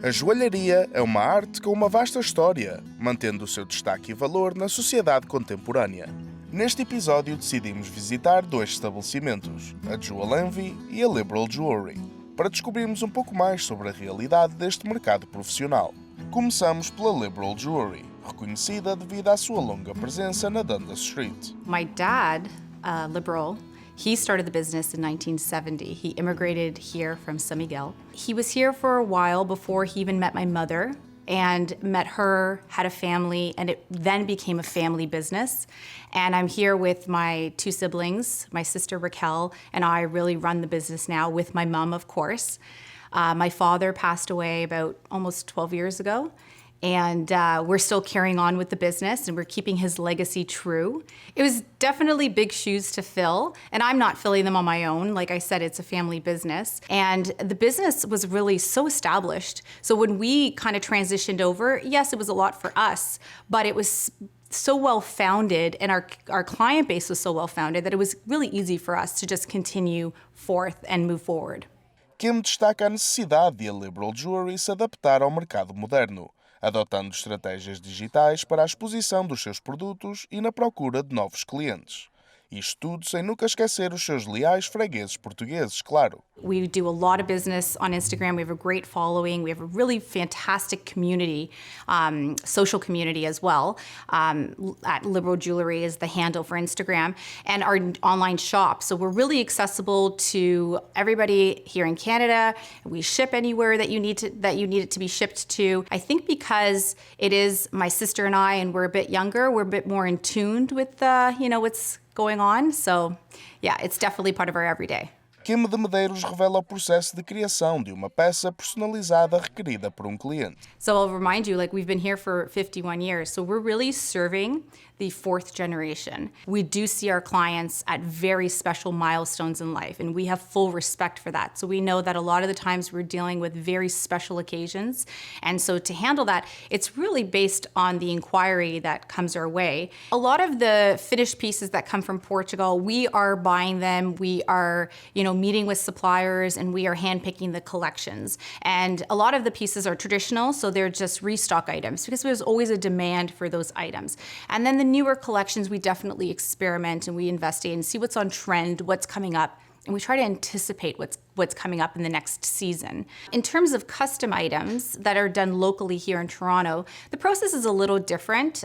A joalharia é uma arte com uma vasta história, mantendo o seu destaque e valor na sociedade contemporânea. Neste episódio decidimos visitar dois estabelecimentos, a Jewel Envy e a Liberal Jewelry, para descobrirmos um pouco mais sobre a realidade deste mercado profissional. Começamos pela Liberal Jewelry, reconhecida devido à sua longa presença na Dundas Street. My dad, Liberal, he started the business in 1970. He immigrated here from San Miguel. He was here for a while before he even met my mother, and met her, had a family, and it then became a family business. And I'm here with my two siblings, my sister Raquel, and I really run the business now with my mom, of course. My father passed away about almost 12 years ago. And we're still carrying on with the business and we're keeping his legacy true. It was definitely big shoes to fill, and I'm not filling them on my own. Like I said, it's a family business. And the business was really so established. So when we kind of transitioned over, yes, it was a lot for us, but it was so well founded and our client base was so well founded that it was really easy for us to just continue forth and move forward. Kim destaca a necessidade de a Liberal Jewelry se adaptar ao mercado moderno, adotando estratégias digitais para a exposição dos seus produtos e na procura de novos clientes. Isto tudo sem nunca esquecer os seus leais fregueses portugueses, claro. We do a lot of business on Instagram. We have a great following. We have a really fantastic community, social community as well. At Liberal Jewelry is the handle for Instagram, and our online shop. So we're really accessible to everybody here in Canada. We ship anywhere that you need it to be shipped to. I think because it is my sister and I, and we're a bit younger, we're a bit more in tune with what's going on. So yeah, it's definitely part of our everyday. Kim de Medeiros revela o processo de criação de uma peça personalizada requerida por um cliente. So I'll remind you, we've been here for 51 years, so we're really serving the fourth generation. We do see our clients at very special milestones in life, and we have full respect for that. So we know that a lot of the times we're dealing with very special occasions, and so to handle that, it's really based on the inquiry that comes our way. A lot of the finished pieces that come from Portugal, we are buying them, we are, meeting with suppliers, and we are handpicking the collections. And a lot of the pieces are traditional, so they're just restock items because there's always a demand for those items. And then the newer collections, we definitely experiment and we investigate and see what's on trend, what's coming up, and we try to anticipate what's coming up in the next season. In terms of custom items that are done locally here in Toronto, the process is a little different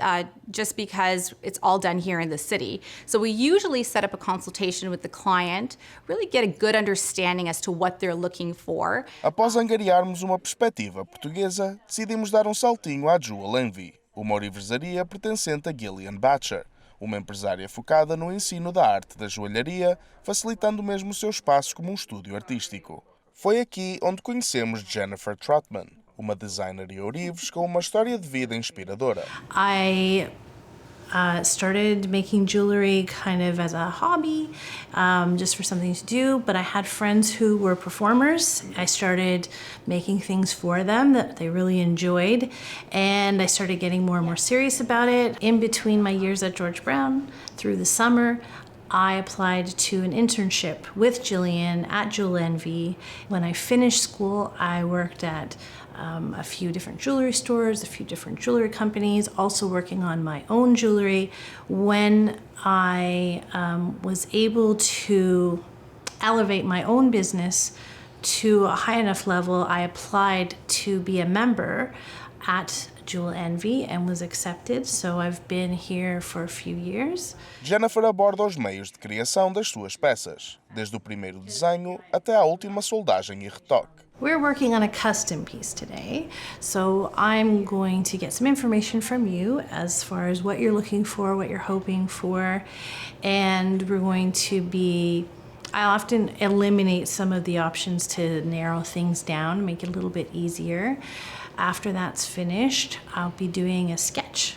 just because it's all done here in the city. So we usually set up a consultation with the client, really get a good understanding as to what they're looking for. Após angariarmos uma perspectiva portuguesa, decidimos dar saltinho à Jewel Envy, uma orivesaria pertencente a Gillian Batcher, uma empresária focada no ensino da arte da joalharia, facilitando mesmo o seu espaço como estúdio artístico. Foi aqui onde conhecemos Jennifer Trotman, uma designer e ourives com uma história de vida inspiradora. I started making jewelry kind of as a hobby, just for something to do, but I had friends who were performers. I started making things for them that they really enjoyed, and I started getting more and more serious about it. In between my years at George Brown, through the summer, I applied to an internship with Jillian at Jewel Envy. When I finished school, I worked at a few different jewelry stores, a few different jewelry companies, also working on my own jewelry. When I was able to elevate my own business to a high enough level, I applied to be a member at Jewel Envy and was accepted, so I've been here for a few years. Jennifer aborda os meios de criação das suas peças, desde o primeiro desenho até à última soldagem e retoque. We're working on a custom piece today, so I'm going to get some information from you as far as what you're looking for, what you're hoping for, and we're going to I often eliminate some of the options to narrow things down, make it a little bit easier. After that's finished, I'll be doing a sketch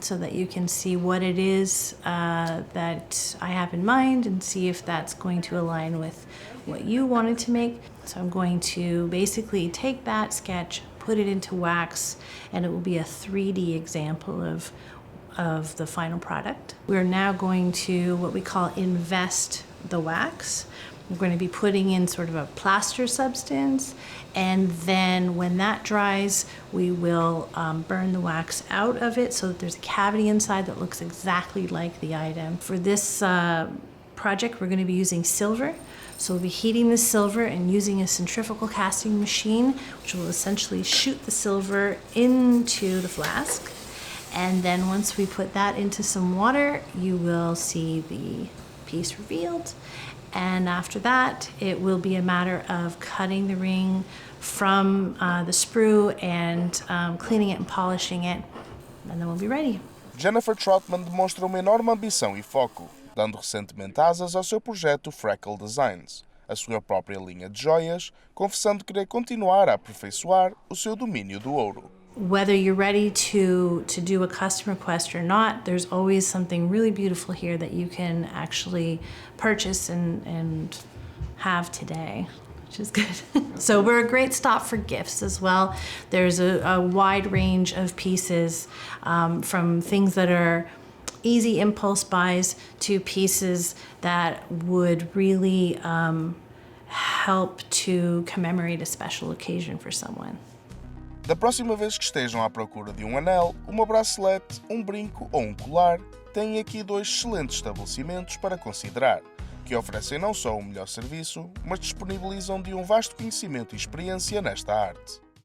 so that you can see what it is that I have in mind and see if that's going to align with what you wanted to make. So I'm going to basically take that sketch, put it into wax, and it will be a 3D example of the final product. We're now going to what we call invest the wax. We're going to be putting in sort of a plaster substance, and then when that dries, we will burn the wax out of it so that there's a cavity inside that looks exactly like the item. For this project, we're going to be using silver. So we'll be heating the silver and using a centrifugal casting machine, which will essentially shoot the silver into the flask. And then once we put that into some water, you will see the piece revealed. And after that, it will be a matter of cutting the ring from the sprue and cleaning it and polishing it, and then we'll be ready. Jennifer Trotman demonstra uma enorme ambição e foco, dando recentemente asas ao seu projeto Freckle Designs, a sua própria linha de joias, confessando querer continuar a aperfeiçoar o seu domínio do ouro. Whether you're ready to do a custom request or not, there's always something really beautiful here that you can actually purchase and have today, which is good. So we're a great stop for gifts as well. There's a wide range of pieces, from things that are easy impulse buys to pieces that would really help to commemorate a special occasion for someone. Da próxima vez que estejam à procura de um anel, uma bracelete, um brinco ou um colar, têm aqui dois excelentes estabelecimentos para considerar, que oferecem não só o melhor serviço, mas disponibilizam de um vasto conhecimento e experiência nesta arte.